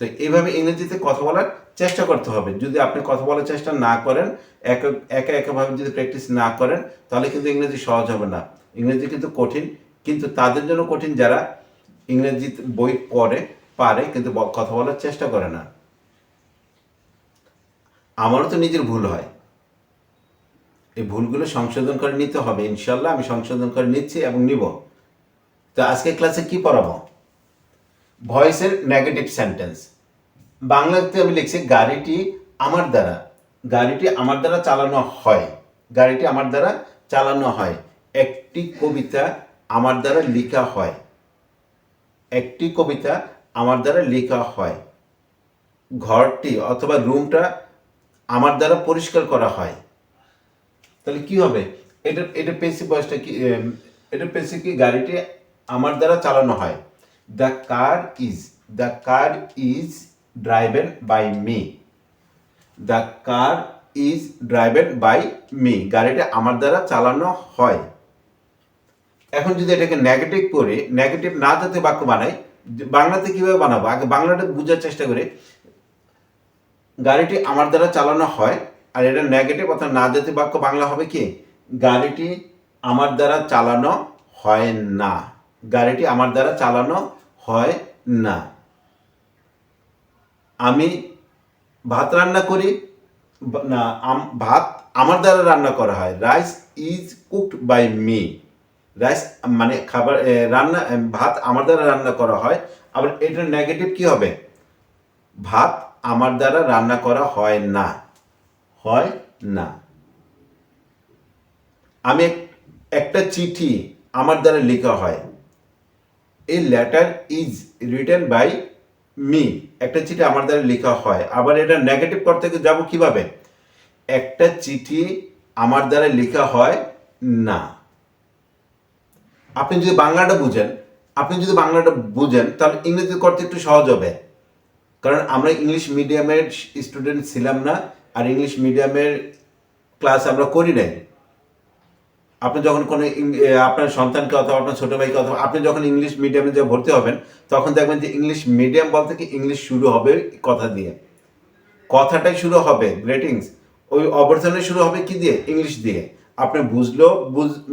তো এইভাবে ইংরেজিতে কথা বলার চেষ্টা করতে হবে। যদি আপনি কথা বলার চেষ্টা না করেন, একাভাবে যদি প্র্যাকটিস না করেন, তাহলে কিন্তু ইংরেজি সহজ হবে না। ইংরেজি কিন্তু কঠিন, কিন্তু তাদের জন্য কঠিন যারা ইংরেজি বই পড়ে পারে কিন্তু কথা বলার চেষ্টা করে না। আমারও তো নিজের ভুল হয়, এই ভুলগুলো সংশোধন করে নিতে হবে। ইনশাল্লাহ আমি সংশোধন করে নিচ্ছি এবং নিব। তো আজকে ক্লাসে কি পড়াবো? ভয়েসের নেগেটিভ সেন্টেন্স। বাংলাতে আমি লিখছি গাড়িটি আমার দ্বারা, গাড়িটি আমার দ্বারা চালানো হয়, গাড়িটি আমার দ্বারা চালানো হয়। একটি কবিতা আমার দ্বারা লেখা হয়, একটি কবিতা আমার দ্বারা লেখা হয়। ঘরটি অথবা রুমটা আমার দ্বারা পরিষ্কার করা হয়। তাহলে কি হবে? এটা পেসিভ ভয়েসটা কি? এটা পেসিভ কি? গাড়িটি আমার দ্বারা চালানো হয়। The car is driven by me. The car is driven by me. গাড়িটা আমার দ্বারা চালানো হয়। এখন যদি এটাকে নেগেটিভ করে, নেগেটিভ না যাতে বাক্য বানাই, বাংলাতে কিভাবে বানাবো? আগে বাংলাটা বোঝার চেষ্টা করি। গাড়িটি আমার দ্বারা চালানো হয়, আর এটা নেগেটিভ অর্থাৎ না জাতীয় বাক্য বাংলা হবে কি? গাড়িটি আমার দ্বারা চালানো হয় না। গাড়িটি আমার দ্বারা চালানো হয় না। আমি ভাত রান্না করি না, ভাত আমার দ্বারা রান্না করা হয়। Rice is cooked by me. Rice মানে খাবার, রান্না, ভাত আমার দ্বারা রান্না করা হয়। আবার এটার নেগেটিভ কি হবে? ভাত আমার দ্বারা রান্না করা হয় না, হয় না। আমি একটা চিঠি আমার দ্বারা লেখা হয়। এই letter is written by me. একটা চিঠি আমার দ্বারা লেখা হয়। আবার এটা নেগেটিভ করতে যাব কিভাবে? একটা চিঠি আমার দ্বারা লেখা হয় না। আপনি যদি বাংলাটা বুঝেন তাহলে ইংরেজি করতে একটু সহজ হবে। কারণ আমরা ইংলিশ মিডিয়ামের স্টুডেন্ট ছিলাম না, আর ইংলিশ মিডিয়ামের ক্লাস আমরা করি নাই। আপনি যখন কোনো আপনার সন্তানকে অথবা আপনার ছোটো ভাইকে অথবা আপনি যখন ইংলিশ মিডিয়ামে যে ভর্তি হবেন, তখন দেখবেন যে ইংলিশ মিডিয়াম বলতে কি ইংলিশ শুরু হবে কথা দিয়ে। কথাটাই শুরু হবে গ্রেটিংস, ওই অবর্তনে শুরু হবে কি দিয়ে? ইংলিশ দিয়ে। আপনি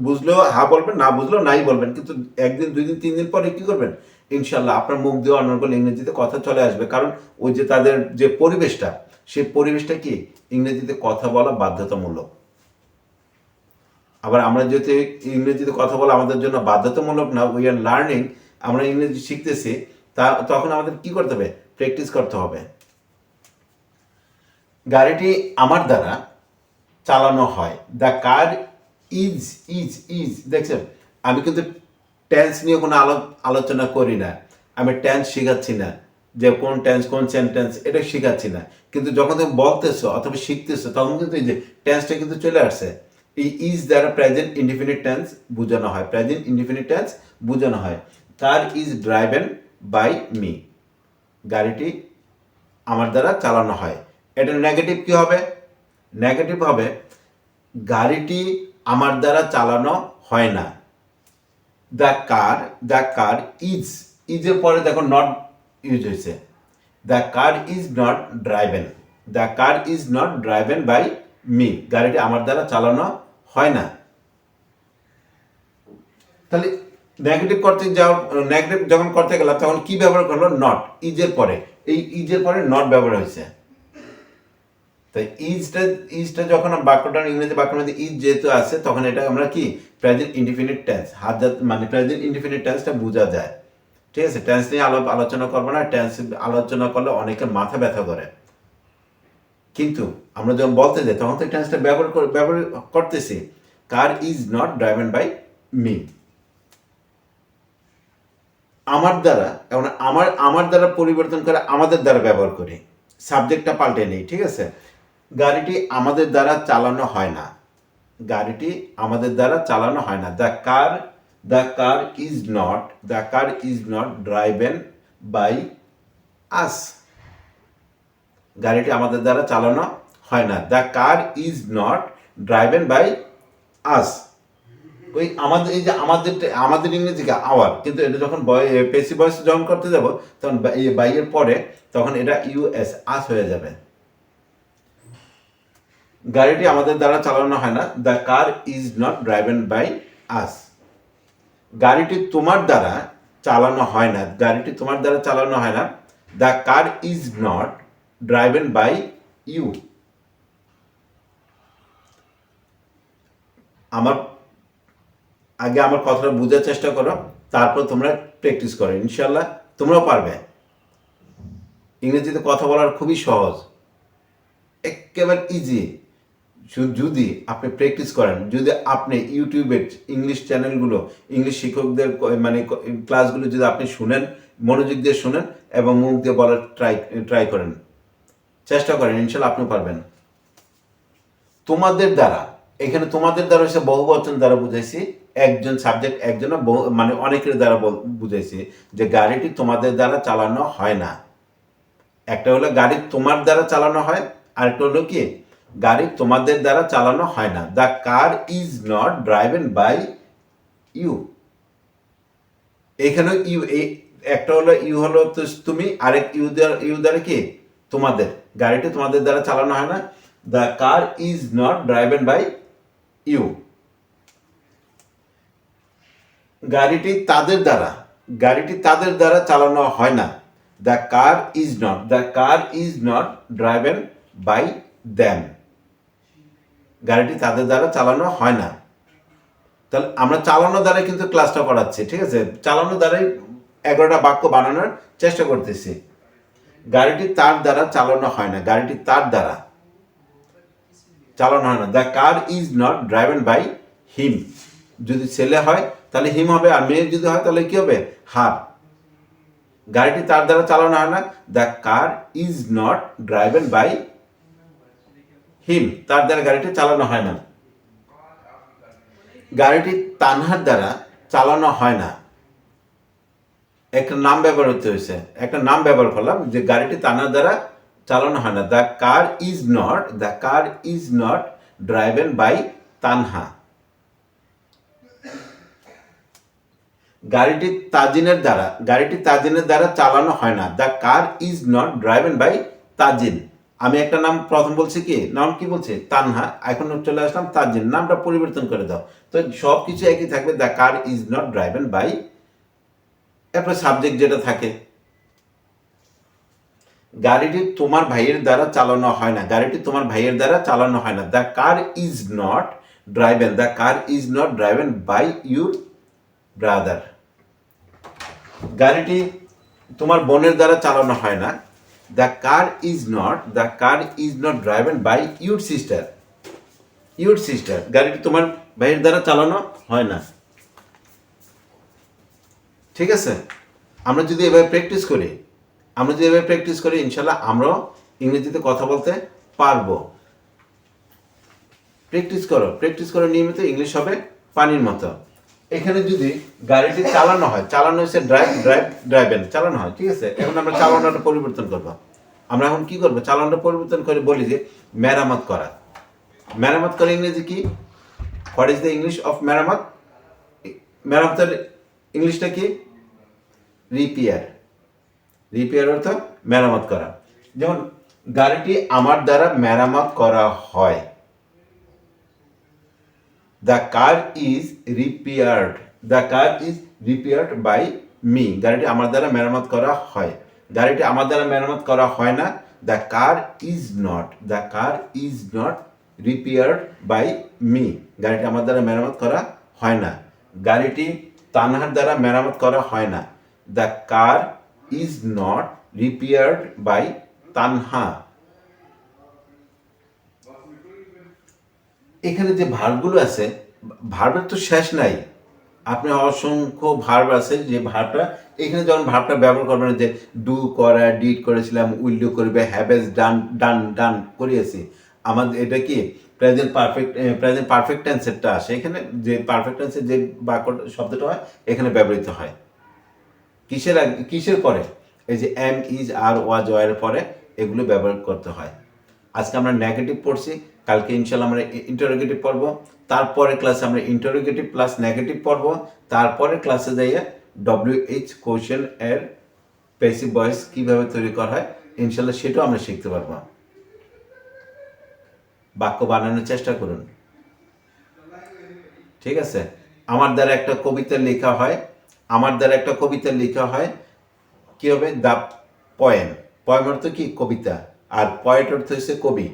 বুঝলেও হা বলবেন, না বুঝলেও নাই বলবেন, কিন্তু একদিন, দুই দিন, তিন দিন পরে কি করবেন? ইনশাল্লাহ আপনার মুখ দিয়ে অনর্গল ইংরেজিতে কথা চলে আসবে। কারণ ওই যে তাদের যে পরিবেশটা, সেই পরিবেশটা কি? ইংরেজিতে কথা বলা বাধ্যতামূলক। আবার আমরা যেহেতু ইংরেজিতে কথা বলা আমাদের জন্য বাধ্যতামূলক না, উই আর লার্নিং, আমরা ইংরেজি শিখতেছি, তখন আমাদের কি করতে হবে? প্র্যাকটিস করতে হবে। গাড়িটি আমার দ্বারা চালানো হয়। দ্য কার ইজ দেখছেন, আমি কিন্তু টেন্স নিয়ে কোনো আলোচনা করি না। আমি টেন্স শেখাচ্ছি না, যে কোন টেন্স, কোন সেন্টেন্স, এটা শেখাচ্ছি না। কিন্তু যখন তুমি বলতেছো অথবা শিখতেছো, তখন কিন্তু এই যে টেন্সটা কিন্তু চলে আসছে। এই ইজ দ্বারা প্রেজেন্ট ইনডিফিনিট টেন্স বোঝানো হয়, প্রেজেন্ট ইনডিফিনিট টেন্স বোঝানো হয়। Car is driven by me. গাড়িটি আমার দ্বারা চালানো হয়। এটা নেগেটিভ কি হবে? নেগেটিভ হবে গাড়িটি আমার দ্বারা চালানো হয় না। দ্য কার ইজের পরে দেখো নট ইউজ হয়েছে। The car is not driven. The car is not driven by me. গাড়িটি আমার দ্বারা চালানো হয় না। তাহলে নেগেটিভ করতে যাও, নেগেটিভ যখন করতে গেলাম তখন কি ব্যবহার করলো? নট। ইজের পরে, এই ইজের পরে নট ব্যবহার হয়েছে। তাই ইজটা যখন বাক্যটার ইংরেজি বাক্যের মধ্যে ইজ যেহেতু আছে, তখন এটা আমরা কি? প্রেজেন্ট ইনডিফিনিট টেন্স, মানে প্রেজেন্ট ইনডিফিনিট টেন্সটা বোঝা যায়। ঠিক আছে, টেন্স নিয়ে আলোচনা করবো না। টেন্স আলোচনা করলে অনেকের মাথা ব্যথা করে। কিন্তু আমরা যখন বলতে যাই তখন তো টেন্সটা ব্যবহার করতেছি। Car is not driven by me. আমার দ্বারা, এখন আমার দ্বারা পরিবর্তন করে আমাদের দ্বারা ব্যবহার করি, সাবজেক্টটা পাল্টে নেই। ঠিক আছে, গাড়িটি আমাদের দ্বারা চালানো হয় না। গাড়িটি আমাদের দ্বারা চালানো হয় না। The car is not driven by us. গাড়িটি আমাদের দ্বারা চালানো হয় না। The car is not driven by us. ওই আমাদের এই যে আমাদের ইংরেজিকে আওয়ার, কিন্তু এটা যখন পেসি ভয়েস যখন করতে যাব তখন বাইয়ের পরে তখন এটা ইউএস আস হয়ে যাবে। গাড়িটি আমাদের দ্বারা চালানো হয় না, the car is not driven by us. গাড়িটি তোমার দ্বারা চালানো হয় না, গাড়িটি তোমার দ্বারা চালানো হয় না, the car is not driven by you. আমার আগে আমার কথাটা বোঝার চেষ্টা করো, তারপর তোমরা প্র্যাকটিস করো, ইনশাল্লাহ তোমরাও পারবে। ইংরেজিতে কথা বলার খুবই সহজ, একেবারে ইজি। যদি আপনি প্র্যাকটিস করেন, যদি আপনি ইউটিউবের ইংলিশ চ্যানেলগুলো, ইংলিশ শিক্ষকদের মানে ক্লাসগুলো যদি আপনি শুনেন, মনোযোগ দিয়ে শুনেন এবং মুখ দিয়ে বলার ট্রাই করেন, চেষ্টা করেন, ইনশাল্লাহ আপনি পারবেন। তোমাদের দ্বারা, এখানে তোমাদের দ্বারা হচ্ছে বহুবচন দ্বারা বুঝাইছি, একজন সাবজেক্ট একজন মানে অনেকের দ্বারা বুঝাইছি যে গাড়িটি তোমাদের দ্বারা চালানো হয় না। একটা হলো গাড়ি তোমার দ্বারা চালানো হয়, আরেকটা হলো কি গাড়ি তোমাদের দ্বারা চালানো হয় না, the car is not driven by you. এখানে ইউ, একটা হলো ইউ হলো তুমি, আরেক ইউ দ্বারা কি তোমাদের, গাড়িটি তোমাদের দ্বারা চালানো হয় না, the car is not driven by you. গাড়িটি তাদের দ্বারা চালানো হয় না, the car is not driven by them. গাড়িটি তাদের দ্বারা চালানো হয় না। তাহলে আমরা চালানো দ্বারা কিন্তু ক্লাসটা করাচ্ছি, ঠিক আছে? চালানো দ্বারাই 11টা বাক্য বানানোর চেষ্টা করতেছি। গাড়িটি তার দ্বারা চালানো হয় না, গাড়িটি তার দ্বারা চালানো হয় না, the car is not driven by him. যদি ছেলে হয় তাহলে হিম হবে, আর মেয়ে যদি হয় তাহলে কি হবে? হার। গাড়িটি তার দ্বারা চালানো হয় না, the car is not driven by him. তার দ্বারা গাড়িটি চালানো হয় না। গাড়িটি তানহার দ্বারা চালানো হয় না, একটা নাম ব্যবহার হতে হয়েছে, একটা নাম ব্যবহার করলাম যে গাড়িটি তানহার দ্বারা চালানো হয় না, the car is not driven by Tanha. গাড়িটি তাজিনের দ্বারা চালানো হয় না, the car is not driven by Tajin. আমি একটা নাম প্রথম বলছি, কি নাম কি বলছে? তানহা। এখন চলে আসলাম তাজিন, নামটা পরিবর্তন করে দাও, তো সব কিছু একই থাকবে, the car is not driven by, এরপর সাবজেক্ট যেটা থাকে। গাড়িটি তোমার ভাইয়ের দ্বারা চালানো হয় না, the car is not driven by your brother. গাড়িটি তোমার বোনের দ্বারা চালানো হয় না, the car is not driven by your sister. গাড়িটি তোমার ভাইয়ের দ্বারা চালানো হয় না। ঠিক আছে? আমরা যদি এভাবে প্র্যাকটিস করি, ইনশাল্লাহ আমরাও ইংরেজিতে কথা বলতে পারবো। প্র্যাকটিস করো নিয়মিত, ইংলিশ হবে পানির মতো। এখানে যদি গাড়িটি চালানো হচ্ছে ড্রাইভেন, চালানো হয়, ঠিক আছে? এখন আমরা চালানোটা পরিবর্তন করবো। আমরা এখন কি করবো? চালানোটা পরিবর্তন করে বলি যে মেরামত করা। ইংরেজি কি? What is the English of মেরামত? মেরামতের ইংলিশটা কি? রিপেয়ার অর্থ মেরামত করা। যেমন গাড়িটি আমার দ্বারা মেরামত করা হয়, the car is repaired by me. গাড়িটি আমার দ্বারা মেরামত করা হয়। গাড়িটি আমার দ্বারা মেরামত করা হয় না, the car is not repaired by me. গাড়িটি আমার দ্বারা মেরামত করা হয় না। গাড়িটি তানহার দ্বারা মেরামত করা হয় না, the car is not repaired by Tanha. এখানে যে ভার্বগুলো আছে, ভার্বের তো শেষ নাই, আপনি অসংখ্য ভার্ব আছে, যে ভার্বটা এখানে যখন ভার্বটা ব্যবহার করবেন, যে ডু করা, ডিড করেছিলাম, উইল ডু করবে, হ্যাভেজ ডান করিয়েছি। আমাদের এটা কি প্রেজেন্ট পারফেক্ট টেন্সেরটা আসে এখানে, যে পারফেক্ট টেন্সের যে বাক্য শব্দটা হয় এখানে ব্যবহৃত হয়। কিসের পরে? এই যে am, is, are, was, were পরে এগুলো ব্যবহার করতে হয়। আজকে আমরা নেগেটিভ পড়ছি, কালকে ইনশাল্লাহ আমরা ইন্টারোগেটিভ পড়ব, তারপরের ক্লাসে আমরা ইন্টারোগেটিভ প্লাস নেগেটিভ পড়ব, তারপরের ক্লাসে যাইয়ে WH কোশ্চেন এর প্যাসিভ ভয়েস কীভাবে তৈরি করা হয় ইনশাল্লাহ সেটাও আমরা শিখতে পারবো। বাক্য বানানোর চেষ্টা করুন, ঠিক আছে? আমার দ্বারা একটা কবিতা লেখা হয়, কি হবে? The poem. পয়েম অর্থ কি? কবিতা। আর পয়েট অর্থ হচ্ছে কবি।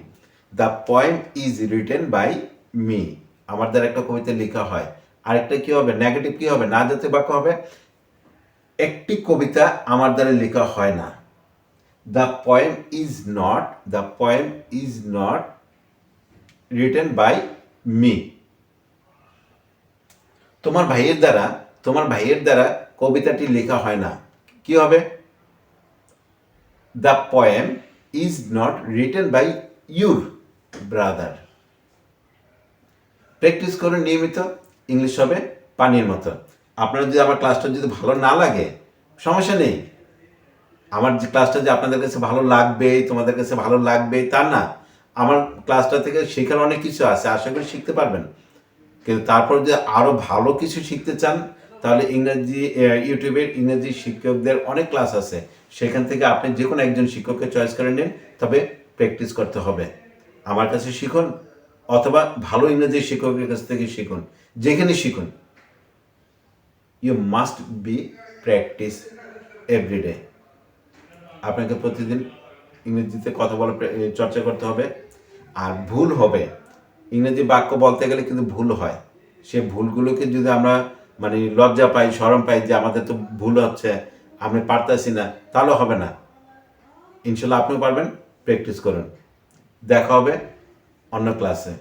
The poem is written by me. আমার দ্বারা একটা কবিতা লেখা হয়। আরেকটা কি হবে? নেগেটিভ কি হবে? না জাতীয় বাক্য হবে, একটি কবিতা আমার দ্বারা লেখা হয় না। The poem is not written by me. তোমার ভাইয়ের দ্বারা কবিতাটি লেখা হয় না। কি হবে? The poem is not written by your brother. Practice করুন নিয়মিত, ইংলিশ হবে পানির মতো। আপনারা যদি আমার ক্লাসটা যদি ভালো না লাগে, সমস্যা নেই। আমার যে ক্লাসটা যে আপনাদের কাছে ভালো লাগবে, তোমাদের কাছে ভালো লাগবে তা না। আমার ক্লাসটা থেকে শেখার অনেক কিছু আছে, আশা করি শিখতে পারবেন। কিন্তু তারপর যদি আরও ভালো কিছু শিখতে চান, তাহলে ইউটিউবের ইংরেজি শিক্ষকদের অনেক ক্লাস আছে, সেখান থেকে আপনি যে কোনো একজন শিক্ষককে চয়েস করে নিন, তবে প্র্যাকটিস করতে হবে। আমার কাছে শিখুন অথবা ভালো ইংরেজি শিক্ষকের কাছ থেকে শিখুন, যেখানে শিখুন। You must be practice everyday. আপনাকে প্রতিদিন ইংরেজিতে কথা বলা চর্চা করতে হবে। আর ভুল হবে, ইংরেজি বাক্য বলতে গেলে কিন্তু ভুল হয়। সে ভুলগুলোকে যদি আমরা মানে লজ্জা পাই, শরম পাই যে আমাদের তো ভুল হচ্ছে, আমি পারতেছি না, তাহলে হবে না। ইনশাল্লাহ আপনিও পারবেন, প্র্যাকটিস করুন। দেখা হবে অন্য ক্লাসে।